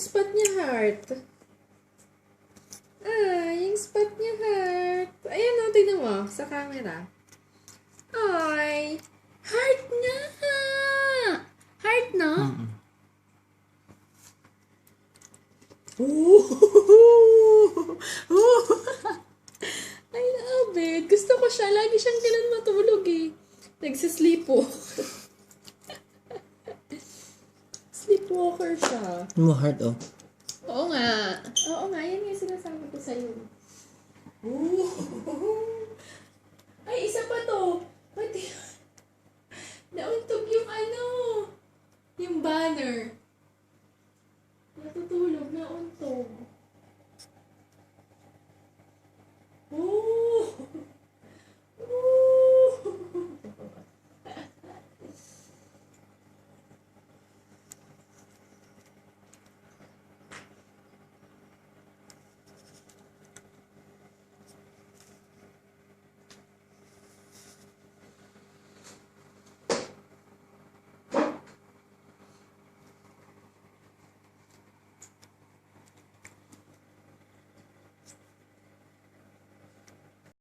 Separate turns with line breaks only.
spot niya, heart. Yung spot niya, heart. Ayan o, tignan mo sa camera. Ay, heart nga! Heart, no? I love it. Gusto ko siya. Lagi siyang kailan matulog eh. Nagsisleepwalk. Sleepwalker siya.
Mo heart, oh.
Oo nga. Oo nga. Yan yung sinasabi ko sa'yo. Ay, isa pa to.